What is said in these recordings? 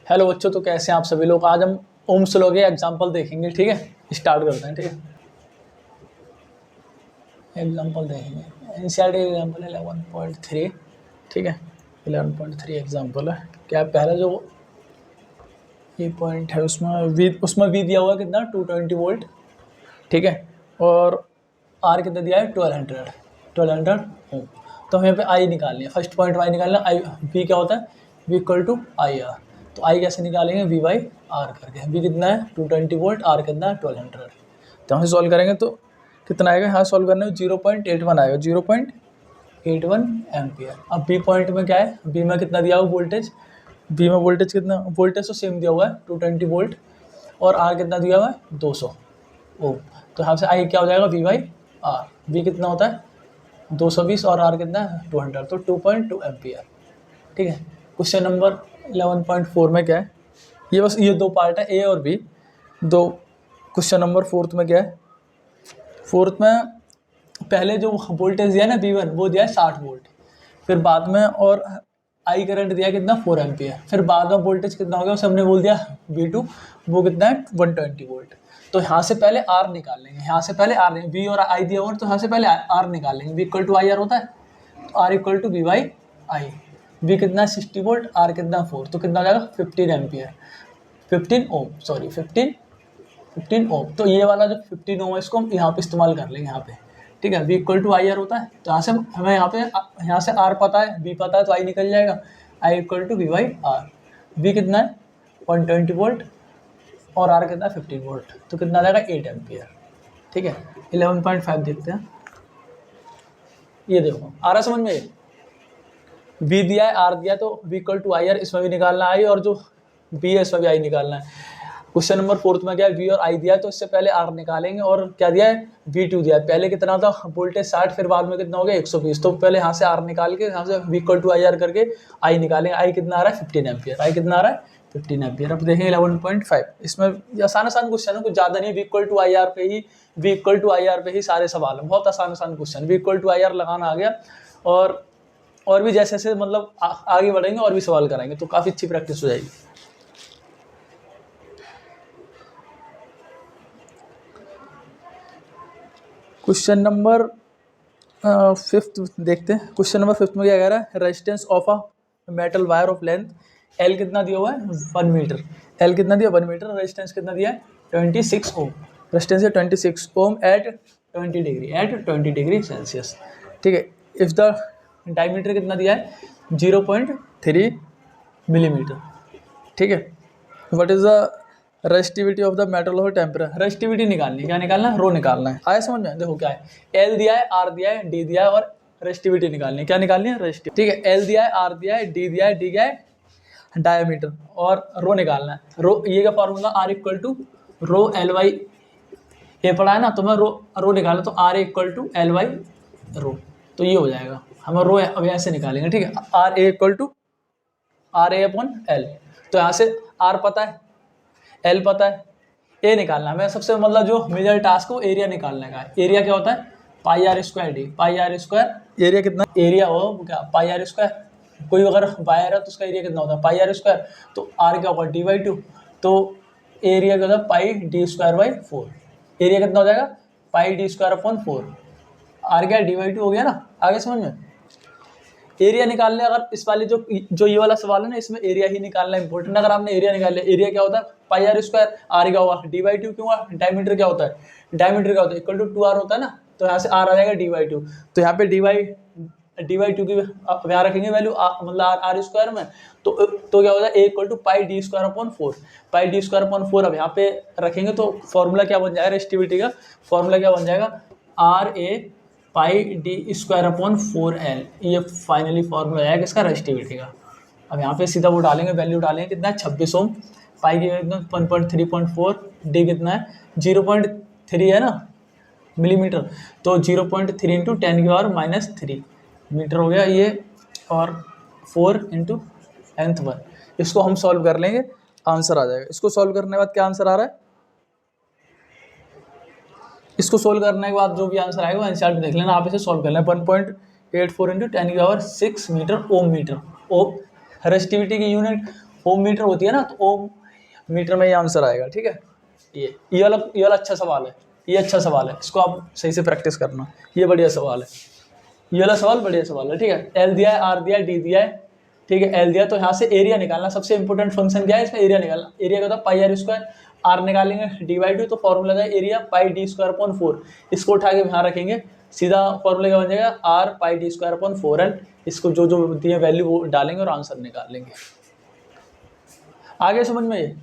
Hello बच्चों, तो कैसे हैं आप सभी लोग। आज हम ओम्स लॉ के एग्जाम्पल देखेंगे। ठीक है, स्टार्ट करते हैं। ठीक है, एग्जाम्पल देखेंगे। एनसीईआरटी एग्जाम्पल है 11.3। ठीक है, 11.3 एग्जाम्पल है। क्या पहला जो ये पॉइंट है उसमें वी दिया हुआ है कितना 220 वोल्ट। ठीक है, और आर कितना दिया है 1200 ओम। तो हमें यहाँ पे आई निकालनी है। फर्स्ट पॉइंट वाई निकालना। आई वी क्या होता है, V equal to I R. तो आई कैसे निकालेंगे, वी बाई आर करके। वी कितना है 220 वोल्ट, आर कितना है 1200। तो हम सॉल्व करेंगे तो कितना आएगा, यहाँ सॉल्व करने में 0.81 आएगा, 0.81 एम्पियर। अब बी पॉइंट में क्या है, बी में कितना दिया हुआ वोल्टेज, बी में वोल्टेज कितना, वोल्टेज तो सेम दिया हुआ है 220 वोल्ट, और आर कितना दिया हुआ है 200 ओम। तो यहाँ से आई क्या हो जाएगा, वी बाई आर। वी कितना होता है 220 और आर कितना है 200, तो 2.2 एम्पियर। ठीक है, क्वेश्चन नंबर 11.4 में क्या है, ये बस ये दो पार्ट है, ए और बी दो। क्वेश्चन नंबर 4 में क्या है, 4 में पहले जो वोल्टेज दिया है ना V1 वो दिया है 60 वोल्ट, फिर बाद में और आई करंट दिया कितना 4 एम्पियर, फिर बाद में वोल्टेज कितना हो गया उसे हमने बोल दिया V2, वो कितना है 120 वोल्ट। तो यहाँ से पहले आर निकाल लेंगे, यहाँ से पहले आर लेंगे, वी और आई दिया हुआ तो यहाँ से पहले आर निकाल लेंगे। V equal to I R होता है, तो R equal to V by I. V कितना 60 वोल्ट, आर कितना 4, तो कितना हो जाएगा 15 एम्पियर, 15 ओम, सॉरी 15 ओम। तो ये वाला जो 15 ओम है इसको हम यहाँ पे इस्तेमाल कर लेंगे यहाँ पे। ठीक है, V equal to I R होता है, तो यहाँ से हमें यहाँ से आर पता है, वी पता है, तो आई निकल जाएगा। I equal to V by R. V कितना है 120 वोल्ट और आर कितना है 15 वोल्ट, तो कितना आ जाएगा 8 एम्पियर। ठीक है, 11.5 देखते हैं। ये देखो आ रहा समझ में, वी दिया है आर दिया है, तो V equal to I R, इसमें भी निकालना आई, और जो बी है इसमें भी आई निकालना है। क्वेश्चन नंबर 4 में क्या है, वी और आई दिया है, तो इससे पहले आर निकालेंगे, और क्या दिया है V2 दिया है। पहले कितना था वोल्टेज 60, फिर बाद में कितना हो गया 120, तो पहले यहाँ से आर निकाल के यहाँ से V equal to I R करके आई निकालेंगे। आई कितना आ रहा है 15 एम्पियर, आई कितना आ रहा है 15 एम्पियर। अब देखेंगे 11.5, इसमें आसान क्वेश्चन है, कुछ ज़्यादा नहीं। V equal to I R पे ही, V equal to I R पे ही सारे सवाल हैं, बहुत आसान question. V equal to I R लगाना आ गया, और भी जैसे जैसे मतलब आगे बढ़ेंगे और भी सवाल कराएंगे, तो काफ़ी अच्छी प्रैक्टिस हो जाएगी। क्वेश्चन नंबर 5 देखते हैं। क्वेश्चन नंबर 5 में क्या कह रहा है, resistance of a metal wire of length L कितना दिया हुआ है 1 मीटर। एल कितना दिया 1 मीटर, रेजिस्टेंस कितना दिया है 26 ओम। रेजिस्टेंस है 26 ओम एट 20 डिग्री सेल्सियस। ठीक है, इफ द डायमीटर कितना दिया है 0.3 मिलीमीटर। ठीक है, what is the resistivity of the metal और टेम्परेचर। रेजिस्टिविटी निकालनी है, क्या निकालना है, रो निकालना है। आया समझ में, देखो क्या है, एल दिया है, आर दिया है, डी दिया है, और रेजिस्टिविटी निकालनी है। क्या निकालनी है, रेजिस्टिविटी। ठीक है, एल दिया है, आर दिया है, डी दिया है, डी क्या है डायमीटर, और रो निकालना है। रो ये का formula R equal to rho L Y, ये पढ़ा है ना, तो मैं रो निकालना, तो R equal to L Y rho, तो ये हो जाएगा। हम रो अब ऐसे निकालेंगे। ठीक है, R A equal to R A upon L, तो यहाँ से आर पता है, एल पता है, ए निकालना है। हमें सबसे मतलब जो मेजर टास्क हो एरिया निकालने का है। एरिया क्या होता है pi R square D, pi R square. Area कितना, एरिया हो क्या पाई आर स्क्वायर, कोई अगर वायर है तो उसका एरिया कितना होता है पाई आर स्क्वायर, तो आर क्या होगा D/2, तो एरिया क्या होता है पाई डी स्क्वायर बाई 4। एरिया कितना हो जाएगा पाई डी स्क्वायर अपॉन 4, आर क्या D/2 हो गया ना। आगे समझ में, एरिया निकालने, अगर इस वाली जो ये वाला सवाल है ना, इसमें एरिया ही निकालना इंपॉर्टेंट। अगर आपने एरिया निकाल लिया, एरिया क्या होता है पाई आर स्क्वायर, आर क्या होगा D/2, क्यों हुआ, डायमीटर क्या होता है, डायमीटर क्या होता है इक्वल टू 2r होता है ना, तो यहाँ से r आ जाएगा D/2। तो यहाँ पे D/2 की यहाँ रखेंगे वैल्यू, मतलब आर स्क्वायर में, तो क्या होता है a equal to pi D square upon 4, pi D square upon 4 अब यहाँ पे रखेंगे, तो फॉर्मूला क्या बन जाएगा, रेजिस्टिविटी का फॉर्मूला क्या बन जाएगा, R A pi D square upon 4l। ये फाइनली फॉर्मूला आएगा इसका रेजिस्टिविटी का। अब यहाँ पे सीधा वो डालेंगे, वैल्यू डालेंगे, कितना है 26 ओम, पाई की 1.3.4, डी कितना है 0.3 है ना मिलीमीटर, तो 0.3 इंटू 10 की पावर -3 मीटर हो गया ये, और 4 इंटू n⁻⁴। इसको हम सॉल्व कर लेंगे, आंसर आ जाएगा। इसको सॉल्व करने के बाद क्या आंसर आ रहा है, इसको सोल्व करने के बाद जो भी आंसर आएगा वो एनसीईआरटी देख लेना, आप इसे सोल्व कर लेना। 1.84 इंटू 10 की पावर 6 मीटर ओम मीटर। ओम रेजिस्टिविटी की यूनिट ओम मीटर होती है ना, तो ओम मीटर में ये आंसर आएगा। ठीक है, ये वाला अच्छा सवाल है, ये अच्छा सवाल है, इसको आप सही से प्रैक्टिस करना, ये बढ़िया सवाल है, ये वाला सवाल बढ़िया सवाल है। ठीक है, एल दिया है, आर दिया है, डी दिया है। ठीक है, एल दिया तो यहाँ से एरिया निकालना, सबसे इंपॉर्टेंट फंक्शन क्या है इसमें, एरिया निकालना। एरिया का होता है पाई आर स्क्वायर, आर निकालेंगे डी/2, तो फॉर्मूला है area pi D square upon 4। इसको उठा के यहाँ रखेंगे, सीधा फॉर्मूला क्या बन जाएगा, R pi D square upon 4l। इसको जो जो दिए वैल्यू वो डालेंगे और आंसर निकाल लेंगे। आगे समझ में,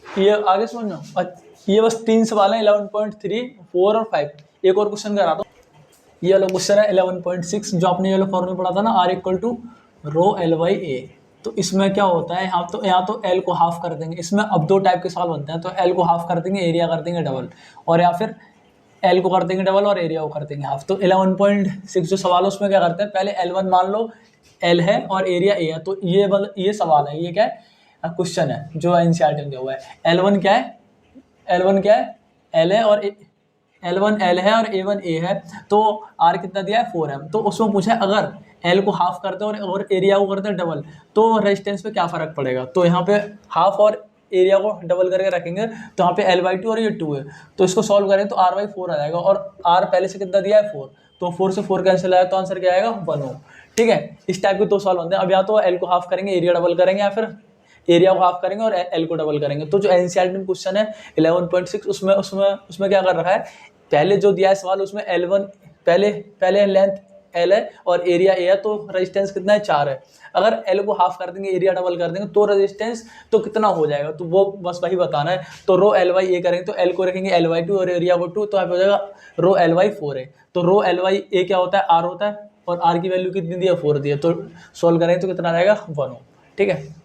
ये आगे समझ में। ये बस 3 सवाल हैं 11.3, 4 और 5। एक और क्वेश्चन कराता हूँ, ये वाला क्वेश्चन है 11.6, जो आपने ये वाला फॉर्मूला पढ़ा था ना, R equal to rho L by A. तो इसमें क्या होता है, यहाँ तो L को हाफ कर देंगे। इसमें अब 2 टाइप के सवाल बनते हैं, तो L को हाफ कर देंगे, एरिया कर देंगे डबल, और या फिर L को कर देंगे डबल और एरिया को कर देंगे हाफ। तो 11.6 जो सवाल है उसमें क्या करते हैं, पहले L1 मान लो L है और एरिया A है। तो ये सवाल है, ये क्या है, क्वेश्चन है जो एनसीईआरटी में दिया हुआ है। L1 क्या है, L1 क्या है, L है और L1 L है और A1 A है। तो R कितना दिया है 4m। तो उसमें पूछा है अगर L को हाफ करते और एरिया को करते डबल, तो रेजिस्टेंस पे क्या फ़र्क पड़ेगा। तो यहाँ पे हाफ और एरिया को डबल करके रखेंगे, तो यहाँ पे L/2 और ये 2 है, तो इसको सॉल्व करें तो R/4 आ जाएगा, और R पहले से कितना दिया है 4, तो 4 से 4 कैंसिल आया, तो आंसर क्या आएगा 1 Ω। ठीक है, इस टाइप के 2 सवाल बनते हैं। अब या तो L को हाफ करेंगे, एरिया डबल करेंगे, या फिर एरिया को हाफ करेंगे और L को डबल करेंगे। तो जो एनसीईआरटी में क्वेश्चन है 11.6, उसमें क्या कर रखा है, पहले जो दिया है सवाल उसमें L1 पहले लेंथ L है और एरिया A है, तो रेजिस्टेंस कितना है 4 है। अगर L को हाफ कर देंगे, एरिया डबल कर देंगे, तो रेजिस्टेंस तो कितना हो जाएगा, तो वो बस वही बताना है। तो रो L/A करेंगे, तो L को रखेंगे L/2 और एरिया को 2, तो यहाँ पे हो जाएगा रो L/4 है। तो रो L/A क्या होता है, R होता है, और R की वैल्यू कितनी दी है 4 दी है, तो सोल्व करेंगे तो कितना आ जाएगा 1 Ω। ठीक है।